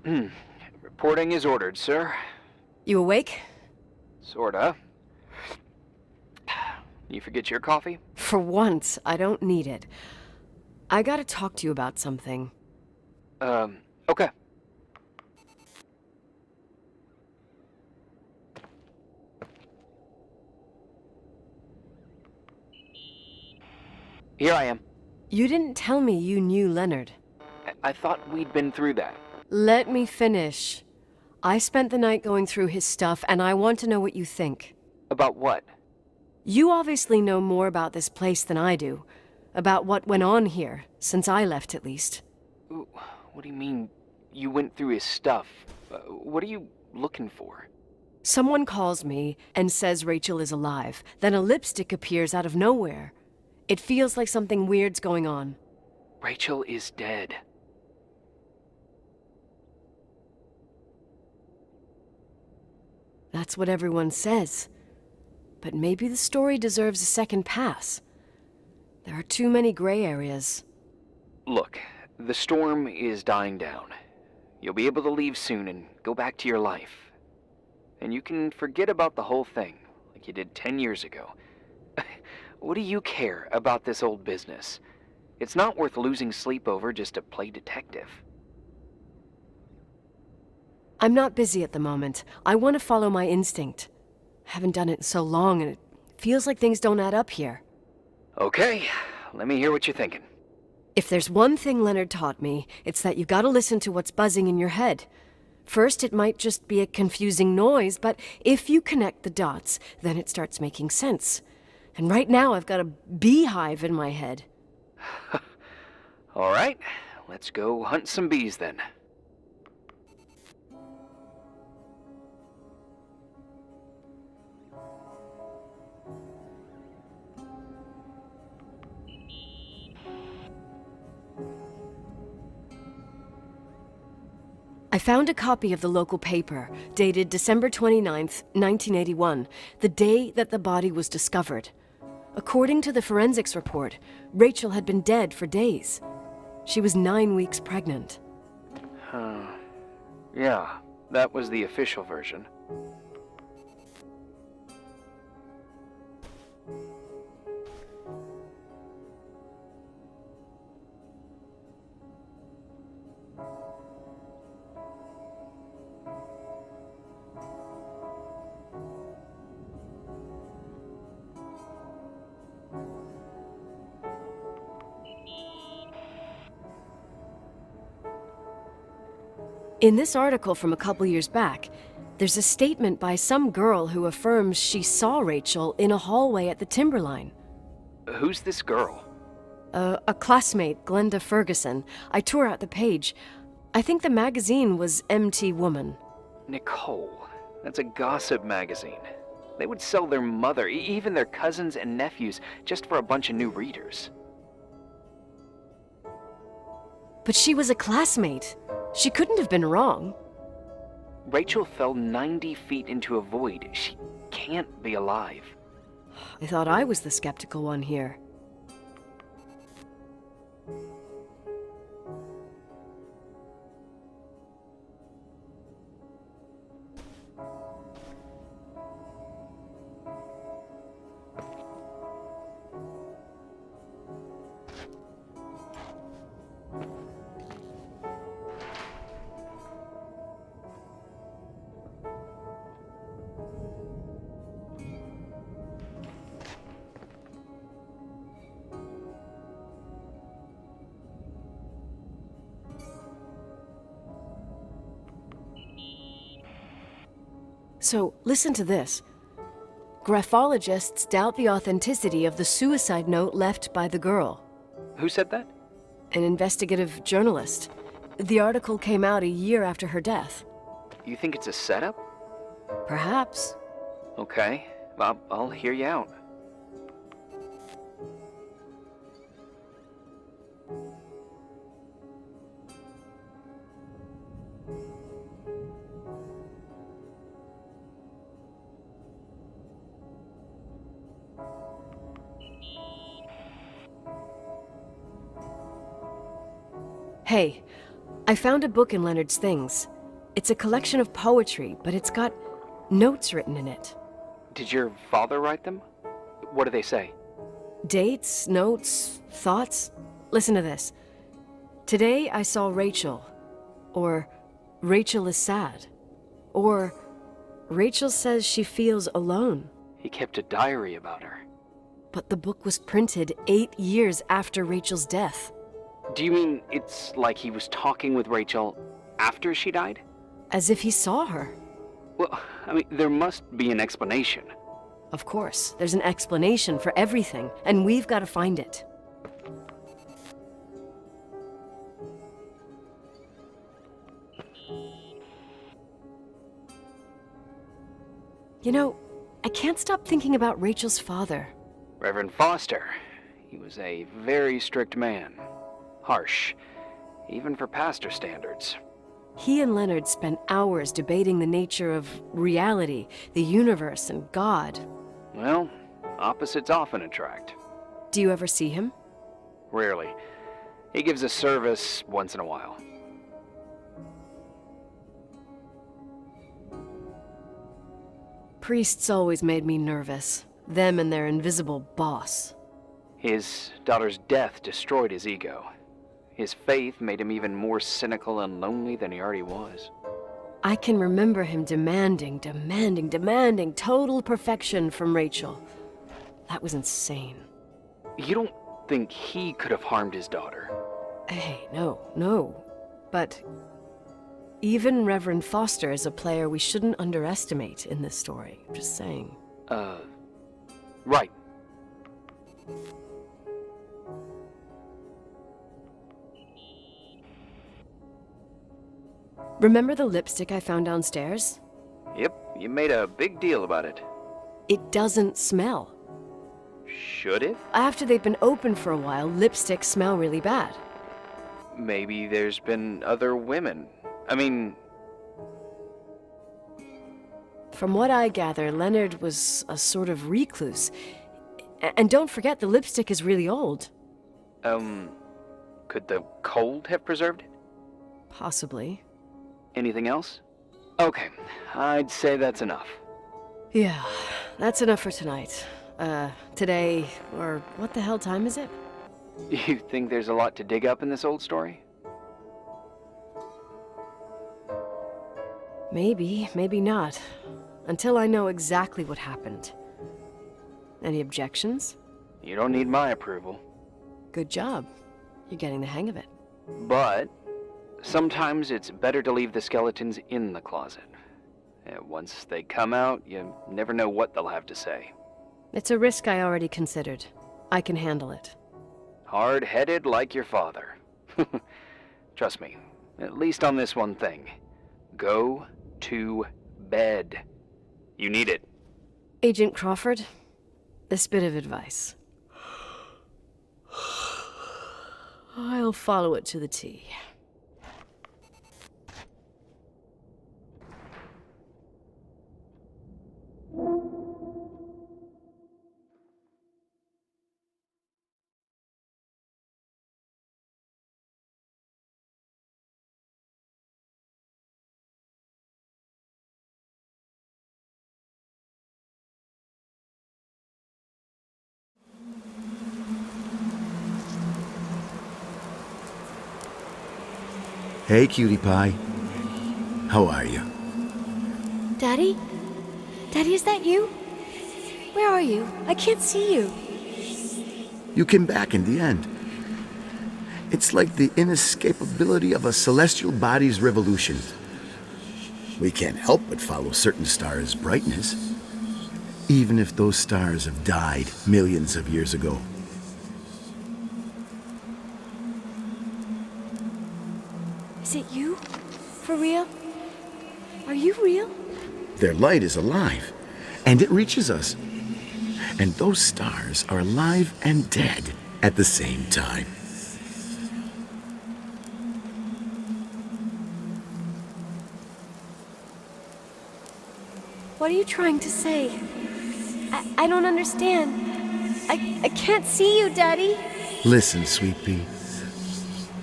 Reporting is ordered, sir. You awake? Sorta. You forget your coffee? For once, I don't need it. I gotta talk to you about something. Okay. Here I am. You didn't tell me you knew Leonard. I thought we'd been through that. Let me finish. I spent the night going through his stuff, and I want to know what you think. About what? You obviously know more about this place than I do. About what went on here, since I left at least. Ooh, what do you mean, you went through his stuff? What are you looking for? Someone calls me and says Rachel is alive. Then a lipstick appears out of nowhere. It feels like something weird's going on. Rachel is dead. That's what everyone says. But maybe the story deserves a second pass. There are too many gray areas. Look, the storm is dying down. You'll be able to leave soon and go back to your life. And you can forget about the whole thing, like you did 10 years ago. What do you care about this old business? It's not worth losing sleep over just to play detective. I'm not busy at the moment. I want to follow my instinct. Haven't done it in so long, and it feels like things don't add up here. Okay, let me hear what you're thinking. If there's one thing Leonard taught me, it's that you gotta listen to what's buzzing in your head. First, it might just be a confusing noise, but if you connect the dots, then it starts making sense. And right now, I've got a beehive in my head. All right, let's go hunt some bees then. I found a copy of the local paper, dated December 29th, 1981, the day that the body was discovered. According to the forensics report, Rachel had been dead for days. She was 9 weeks pregnant. Yeah, that was the official version. In this article from a couple years back, there's a statement by some girl who affirms she saw Rachel in a hallway at the Timberline. Who's this girl? A classmate, Glenda Ferguson. I tore out the page. I think the magazine was MT Woman. Nicole. That's a gossip magazine. They would sell their mother, even their cousins and nephews, just for a bunch of new readers. But she was a classmate. She couldn't have been wrong. Rachel fell 90 feet into a void. She can't be alive. I thought I was the skeptical one here. So, listen to this. Graphologists doubt the authenticity of the suicide note left by the girl. Who said that? An investigative journalist. The article came out a year after her death. You think it's a setup? Perhaps. Okay, I'll hear you out. Hey, I found a book in Leonard's things. It's a collection of poetry, but it's got notes written in it. Did your father write them? What do they say? Dates, notes, thoughts. Listen to this. Today I saw Rachel. Or Rachel is sad. Or Rachel says she feels alone. He kept a diary about her. But the book was printed 8 years after Rachel's death. Do you mean it's like he was talking with Rachel after she died? As if he saw her. Well, I mean, there must be an explanation. Of course, there's an explanation for everything, and we've got to find it. You know, I can't stop thinking about Rachel's father. Reverend Foster. He was a very strict man. Harsh, even for pastor standards. He and Leonard spent hours debating the nature of reality, the universe, and God. Well, opposites often attract. Do you ever see him? Rarely. He gives a service once in a while. Priests always made me nervous. Them and their invisible boss. His daughter's death destroyed his ego. His faith made him even more cynical and lonely than he already was. I can remember him demanding total perfection from Rachel. That was insane. You don't think he could have harmed his daughter? Hey, no. But even Reverend Foster is a player we shouldn't underestimate in this story. Just saying. Right. Remember the lipstick I found downstairs? Yep, you made a big deal about it. It doesn't smell. Should it? After they've been open for a while, lipsticks smell really bad. Maybe there's been other women. I mean... From what I gather, Leonard was a sort of recluse. And don't forget, the lipstick is really old. Could the cold have preserved it? Possibly. Anything else? Okay, I'd say that's enough. Yeah, that's enough for tonight. Today, or what the hell time is it? You think there's a lot to dig up in this old story? Maybe, maybe not. Until I know exactly what happened. Any objections? You don't need my approval. Good job. You're getting the hang of it. But sometimes it's better to leave the skeletons in the closet. Once they come out, you never know what they'll have to say. It's a risk I already considered. I can handle it. Hard-headed like your father. Trust me, at least on this one thing. Go to bed. You need it. Agent Crawford, this bit of advice. I'll follow it to the T. Hey, cutie pie. How are you? Daddy? Daddy, is that you? Where are you? I can't see you. You came back in the end. It's like the inescapability of a celestial body's revolution. We can't help but follow certain stars' brightness, even if those stars have died millions of years ago. Is it you? For real? Are you real? Their light is alive, and it reaches us. And those stars are alive and dead at the same time. What are you trying to say? I don't understand. I can't see you, Daddy. Listen, sweet pea.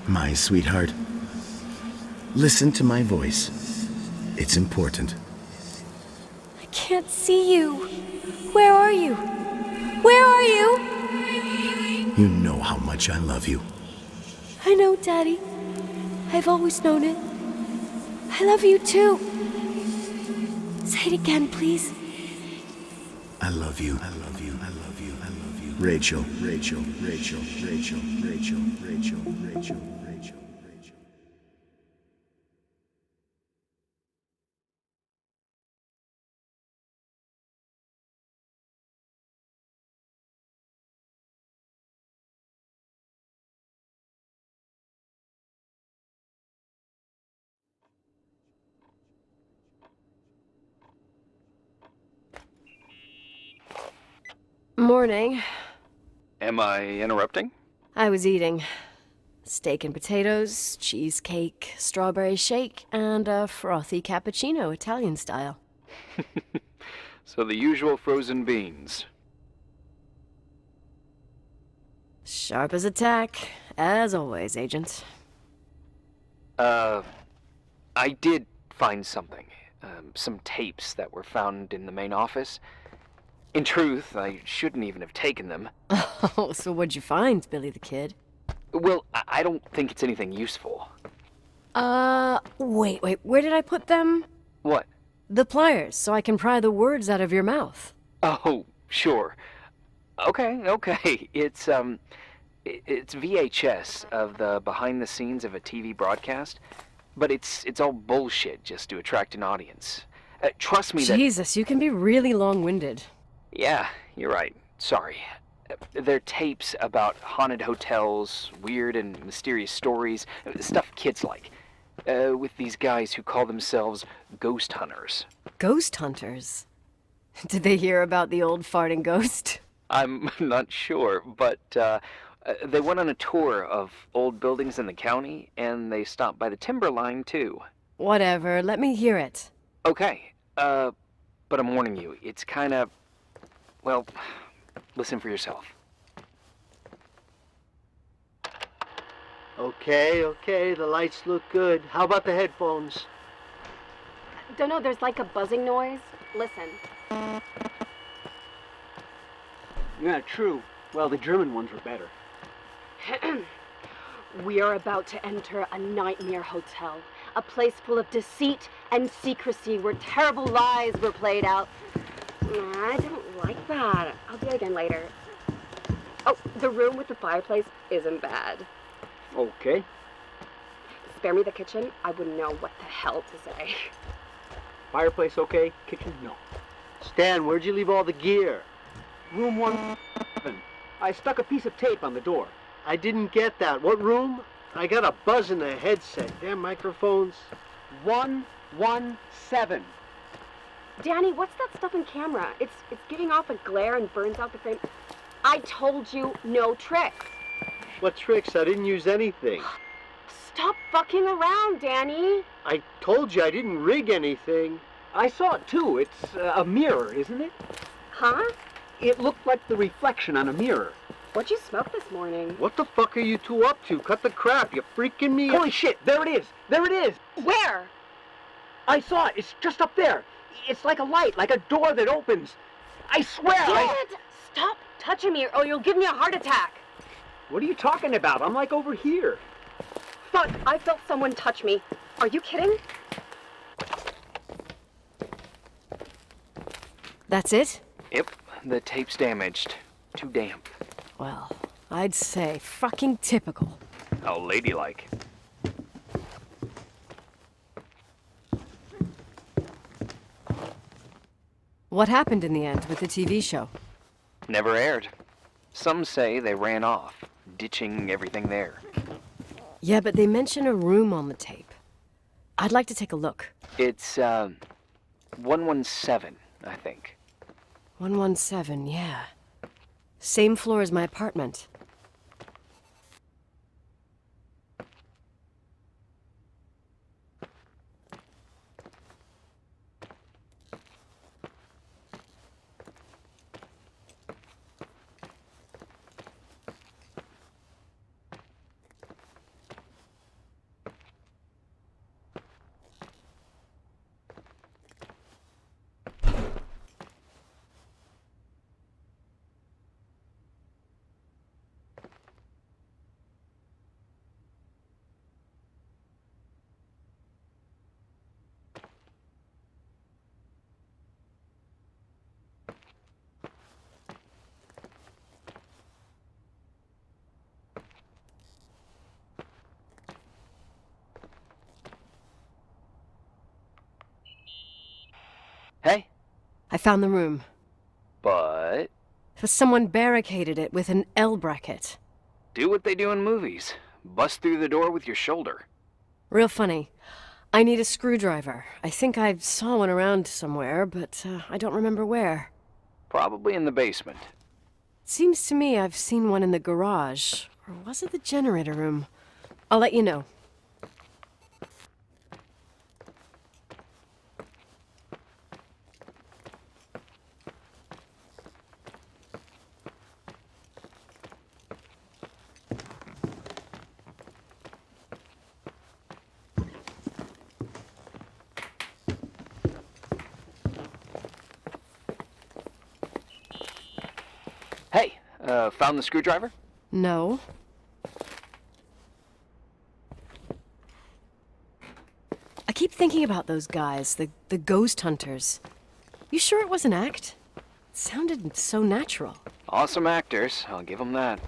My sweetheart. Listen to my voice. It's important. I can't see you. Where are you? Where are you? You know how much I love you. I know, Daddy. I've always known it. I love you too. Say it again, please. I love you. I love you. I love you. I love you. Rachel, Rachel, Rachel, Rachel, Rachel, Rachel, Rachel, Rachel, Rachel. Morning. Am I interrupting? I was eating steak and potatoes, cheesecake, strawberry shake, and a frothy cappuccino, Italian style. So the usual frozen beans. Sharp as a tack, as always, Agent. I did find something. Some tapes that were found in the main office. In truth, I shouldn't even have taken them. Oh, so what'd you find, Billy the Kid? Well, I don't think it's anything useful. Wait, where did I put them? What? The pliers, so I can pry the words out of your mouth. Oh, sure. Okay. It's VHS of the behind the scenes of a TV broadcast, but it's all bullshit just to attract an audience. Trust me that... Jesus, you can be really long-winded. Yeah, you're right. Sorry. They're tapes about haunted hotels, weird and mysterious stories, stuff kids like. With these guys who call themselves ghost hunters. Ghost hunters? Did they hear about the old farting ghost? I'm not sure, but they went on a tour of old buildings in the county, and they stopped by the timberline, too. Whatever, let me hear it. Okay, but I'm warning you, it's kind of... Well, listen for yourself. Okay, the lights look good. How about the headphones? Don't know, there's like a buzzing noise. Listen. Yeah, true. Well, the German ones were better. We are about to enter a nightmare hotel. A place full of deceit and secrecy where terrible lies were played out. I don't like that. I'll do it again later. Oh, the room with the fireplace isn't bad. Okay. Spare me the kitchen. I wouldn't know what the hell to say. Fireplace okay? Kitchen no. Stan, where'd you leave all the gear? Room 1. I stuck a piece of tape on the door. I didn't get that. What room? I got a buzz in the headset. Damn microphones. 117. Danny, what's that stuff in camera? It's giving off a glare and burns out the frame. I told you no tricks. What tricks? I didn't use anything. Stop fucking around, Danny. I told you I didn't rig anything. I saw it too. It's a mirror, isn't it? Huh? It looked like the reflection on a mirror. What'd you smoke this morning? What the fuck are you two up to? Cut the crap. You freaking me out. Holy shit, there it is. There it is. Where? I saw it. It's just up there. It's like a light, like a door that opens. I swear. Dad! Stop touching me or you'll give me a heart attack. What are you talking about? I'm like over here. Fuck, I felt someone touch me. Are you kidding? That's it? Yep, the tape's damaged. Too damp. Well, I'd say fucking typical. How ladylike. What happened in the end with the TV show? Never aired. Some say they ran off, ditching everything there. Yeah, but they mention a room on the tape. I'd like to take a look. It's, 117, I think. 117, yeah. Same floor as my apartment. I found the room. But Someone barricaded it with an L bracket. do what they do in movies. Bust through the door with your shoulder. Real funny. I need a screwdriver. I think I saw one around somewhere, but I don't remember where. Probably in the basement. Seems to me I've seen one in the garage. Or was it the generator room? I'll let you know. Hey, found the screwdriver? No. I keep thinking about those guys, the ghost hunters. You sure it was an act? It sounded so natural. Awesome actors, I'll give them that.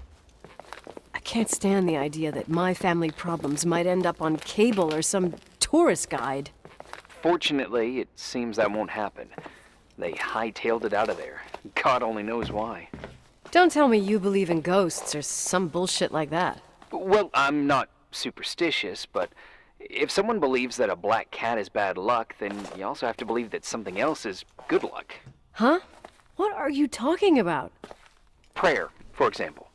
I can't stand the idea that my family problems might end up on cable or some tourist guide. Fortunately, it seems that won't happen. They hightailed it out of there. God only knows why. Don't tell me you believe in ghosts or some bullshit like that. Well, I'm not superstitious, but if someone believes that a black cat is bad luck, then you also have to believe that something else is good luck. Huh? What are you talking about? Prayer, for example.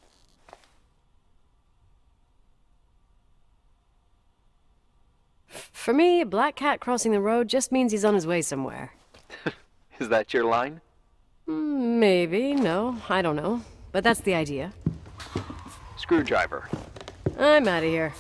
For me, a black cat crossing the road just means he's on his way somewhere. Is that your line? Maybe, no, I don't know. But that's the idea. Screwdriver. I'm out of here.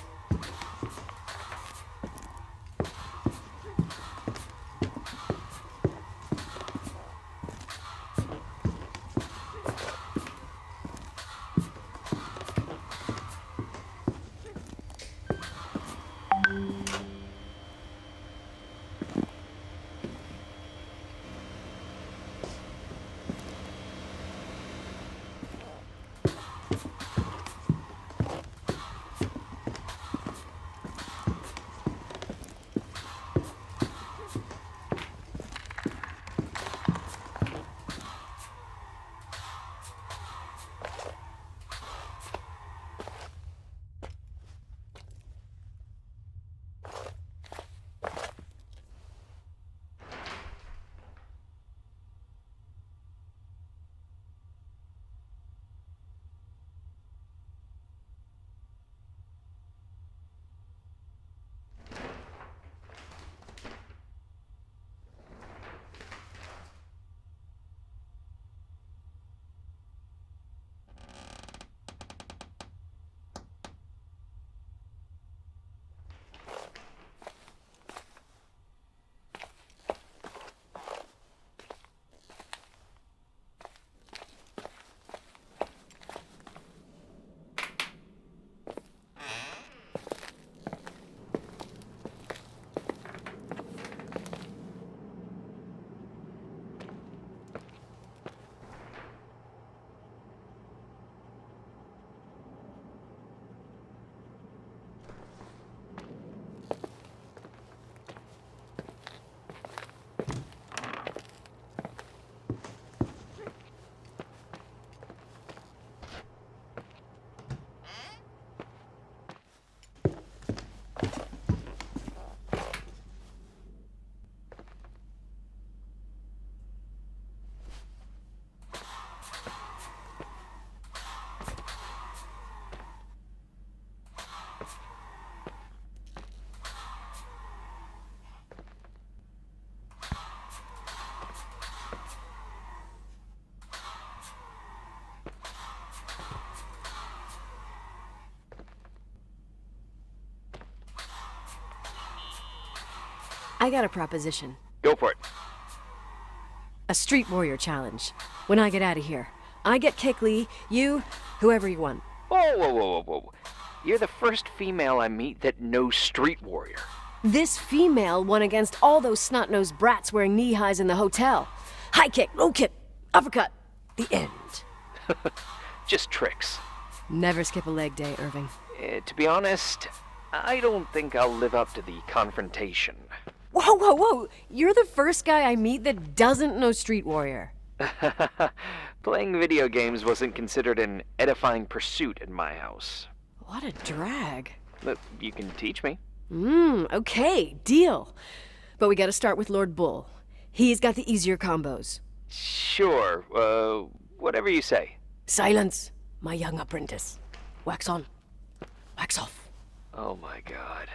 I got a proposition. Go for it. A street warrior challenge. When I get out of here, I get Kick Lee, you, whoever you want. Whoa, whoa, whoa, whoa, whoa. You're the first female I meet that knows street warrior. This female won against all those snot-nosed brats wearing knee-highs in the hotel. High kick, low kick, uppercut. The end. Just tricks. Never skip a leg day, Irving. To be honest, I don't think I'll live up to the confrontation. Whoa, whoa, whoa! You're the first guy I meet that doesn't know Street Warrior. Playing video games wasn't considered an edifying pursuit in my house. What a drag. But you can teach me. Okay, deal. But we gotta start with Lord Bull. He's got the easier combos. Sure, whatever you say. Silence, my young apprentice. Wax on, wax off. Oh my god.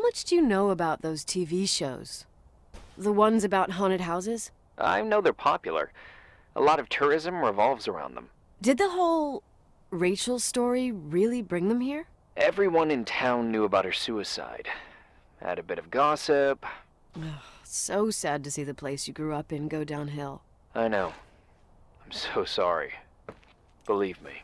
How much do you know about those TV shows? The ones about haunted houses? I know they're popular. A lot of tourism revolves around them. Did the whole Rachel story really bring them here? Everyone in town knew about her suicide. Had a bit of gossip. So sad to see the place you grew up in go downhill. I know. I'm so sorry. Believe me.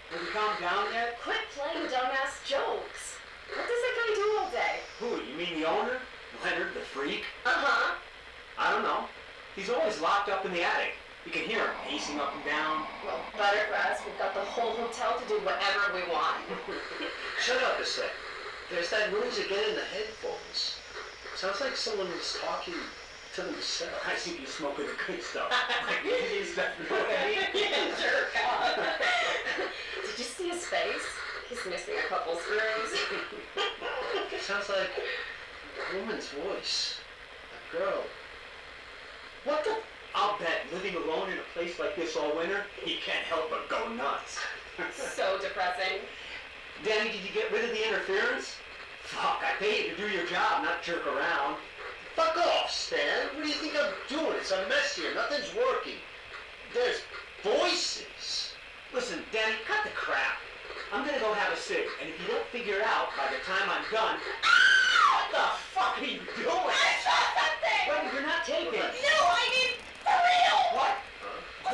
Have you calmed down yet? Quit playing dumbass jokes. What does that guy do all day? Who, you mean the owner? Leonard, the freak? Uh-huh. I don't know. He's always locked up in the attic. You can hear him pacing up and down. Well, better for us. We've got the whole hotel to do whatever we want. Shut up a sec. There's that noise again in the headphones. Sounds like someone is talking to themselves. I think you're smoking the good stuff. Jerk off. Did you see his face? He's missing a couple screws. Sounds like a woman's voice. A girl. What the? I'll bet living alone in a place like this all winter, he can't help but go nuts. So depressing. Danny, did you get rid of the interference? Fuck, I pay you to do your job, not jerk around. Fuck off, Stan. What do you think I'm doing? It's a mess here. Nothing's working. There's voices. Listen, Danny, cut the crap. I'm gonna go have a cig, and if you don't figure it out by the time I'm done... What the fuck are you doing? I saw something! Wait, you're not taping. No, I mean, for real! What?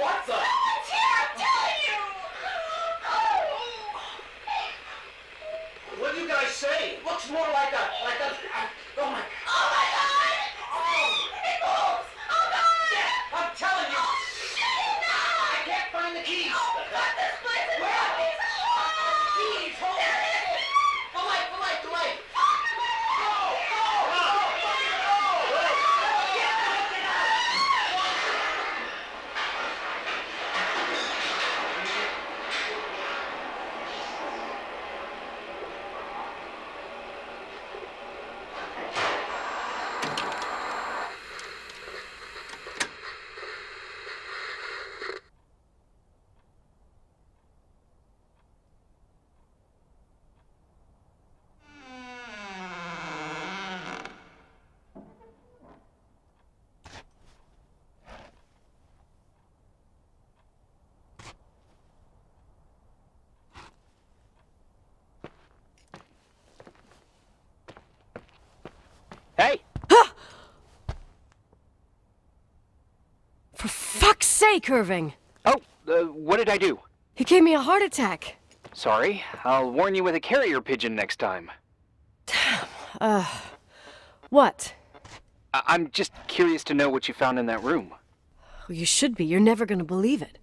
What the? Someone's here, I'm telling you! What do you guys say? It looks more like a... oh my... Oh my god! It moves! Oh god! Yeah, I'm telling you! Shit, no! I can't find the keys! Oh god, this place is Where? zombies! Keys, hold There on! it is! The light! Go! Hey! For fuck's sake, Irving! Oh, what did I do? He gave me a heart attack. Sorry, I'll warn you with a carrier pigeon next time. What? I'm just curious to know what you found in that room. Well, you should be. You're never gonna believe it.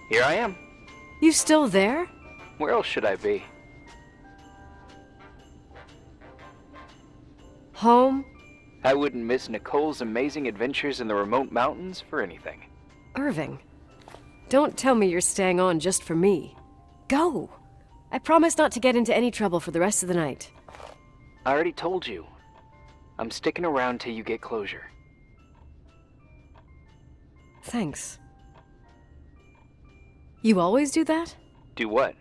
Here I am. You still there? Where else should I be? Home? I wouldn't miss Nicole's amazing adventures in the remote mountains for anything. Irving, don't tell me you're staying on just for me. Go! I promise not to get into any trouble for the rest of the night. I already told you. I'm sticking around till you get closure. Thanks. You always do that? Do what?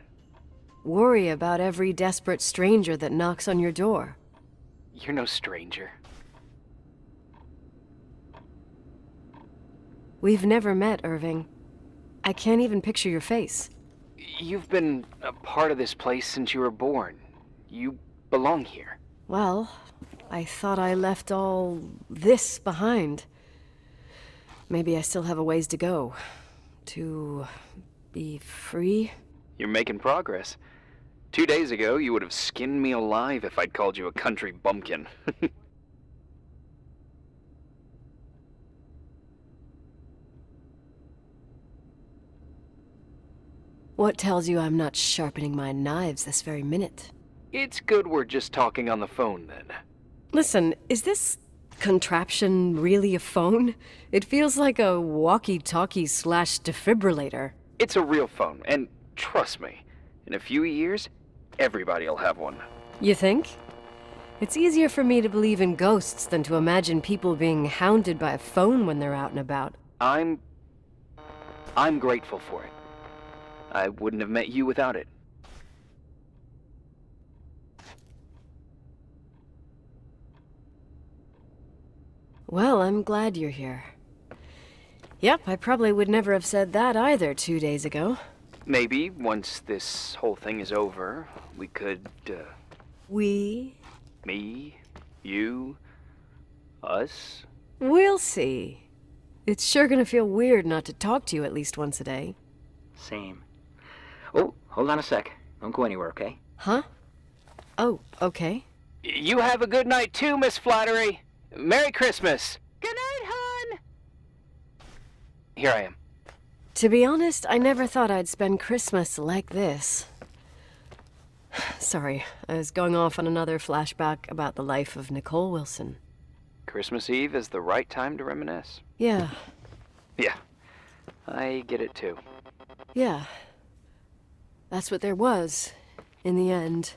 Worry about every desperate stranger that knocks on your door. You're no stranger. We've never met, Irving. I can't even picture your face. You've been a part of this place since you were born. You belong here. Well, I thought I left all this behind. Maybe I still have a ways to go. To be free? You're making progress. 2 days ago, you would have skinned me alive if I'd called you a country bumpkin. What tells you I'm not sharpening my knives this very minute? It's good we're just talking on the phone, then. Listen, is this contraption really a phone? It feels like a walkie-talkie / defibrillator. It's a real phone, and trust me, in a few years, everybody'll have one. You think? It's easier for me to believe in ghosts than to imagine people being hounded by a phone when they're out and about. I'm grateful for it. I wouldn't have met you without it. Well, I'm glad you're here. Yep, I probably would never have said that either 2 days ago. Maybe, once this whole thing is over, we could, We? me, you, us. We'll see. It's sure gonna feel weird not to talk to you at least once a day. Same. Oh, hold on a sec. Don't go anywhere, okay? Huh? Oh, okay. You have a good night too, Miss Flattery. Merry Christmas. Good night, hon. Here I am. To be honest, I never thought I'd spend Christmas like this. Sorry, I was going off on another flashback about the life of Nicole Wilson. Christmas Eve is the right time to reminisce. Yeah, Yeah, I get it too. yeah. That's what there was, in the end.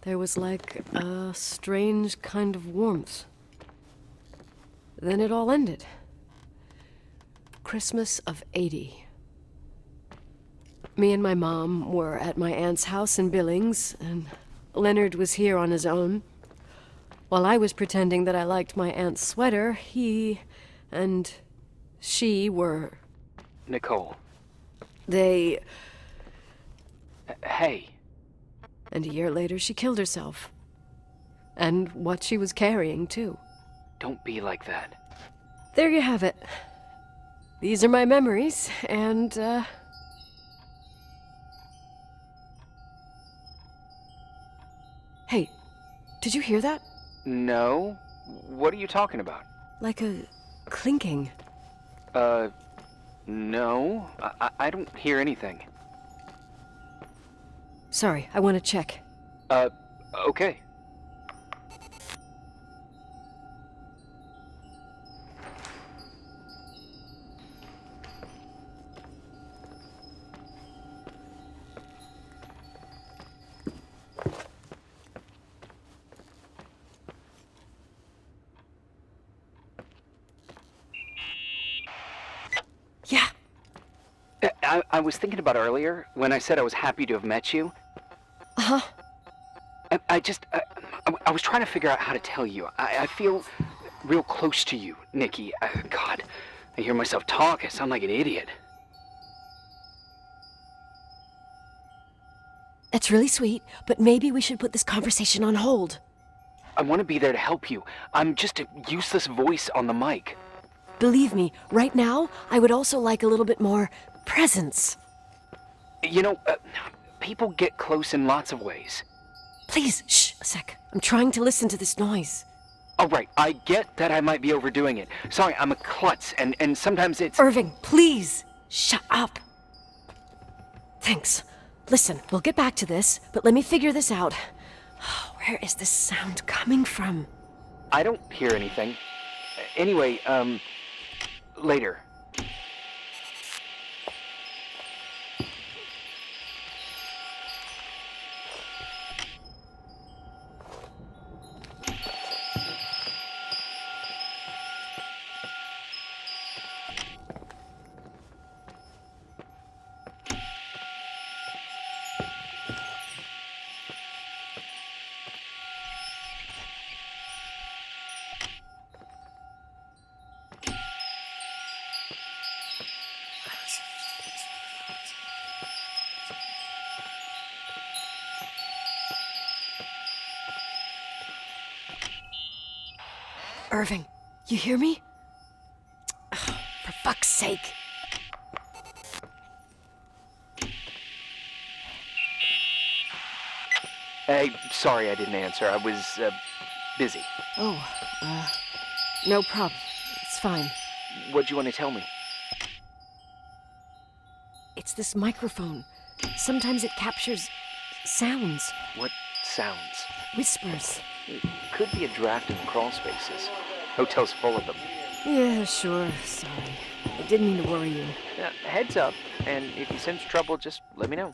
There was like a strange kind of warmth. Then it all ended. Christmas of '80. Me and my mom were at my aunt's house in Billings, and Leonard was here on his own. While I was pretending that I liked my aunt's sweater, he and she were... Nicole. They... Hey. And a year later, she killed herself. And what she was carrying, too. Don't be like that. There you have it. These are my memories, and, Hey, did you hear that? No? What are you talking about? Like a clinking. No. I don't hear anything. Sorry, I want to check. Okay. Yeah. I was thinking about earlier when I said I was happy to have met you. Uh-huh. I was trying to figure out how to tell you. I feel real close to you, Nikki. God, I hear myself talk. I sound like an idiot. That's really sweet, but maybe we should put this conversation on hold. I want to be there to help you. I'm just a useless voice on the mic. Believe me, right now, I would also like a little bit more presence. You know, people get close in lots of ways. Please, shh, a sec. I'm trying to listen to this noise. All right, I get that I might be overdoing it. Sorry, I'm a klutz, and sometimes it's... Irving, please, shut up. Thanks. Listen, we'll get back to this, but let me figure this out. Where is this sound coming from? I don't hear anything. Anyway, later. Irving, you hear me? Ugh, for fuck's sake. Hey, sorry I didn't answer. I was, busy. Oh, no problem. It's fine. What'd you want to tell me? It's this microphone. Sometimes it captures sounds, What sounds? whispers. It could be a draft in the crawl spaces. Hotel's full of them. Yeah, sure. Sorry. I didn't mean to worry you. Heads up, and if you sense trouble, just let me know.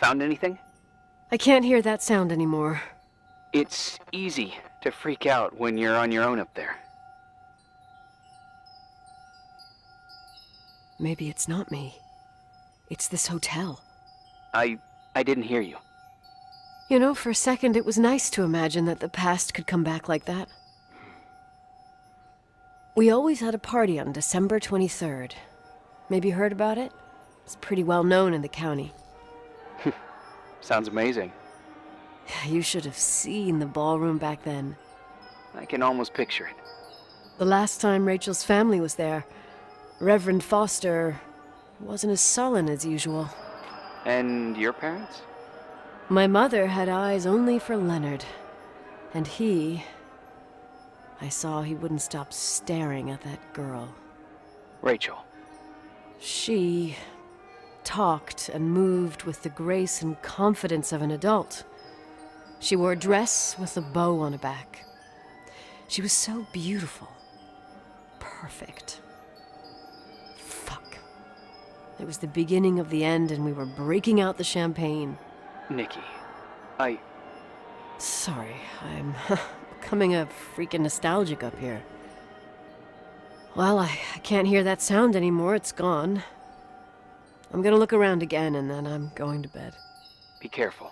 Found anything? I can't hear that sound anymore. It's easy to freak out when you're on your own up there. Maybe it's not me. It's this hotel. I didn't hear you. You know, for a second it was nice to imagine that the past could come back like that. We always had a party on December 23rd. Maybe you heard about it? It's pretty well known in the county. Sounds amazing. You should have seen the ballroom back then. I can almost picture it. The last time Rachel's family was there, Reverend Foster wasn't as sullen as usual. And your parents? My mother had eyes only for Leonard. And I saw he wouldn't stop staring at that girl. Rachel. She talked and moved with the grace and confidence of an adult. She wore a dress with a bow on her back. She was so beautiful. Perfect. Fuck. It was the beginning of the end, and we were breaking out the champagne. Nikki, Sorry, I'm becoming a freaking nostalgic up here. Well, I can't hear that sound anymore. It's gone. I'm gonna look around again, and then I'm going to bed. Be careful.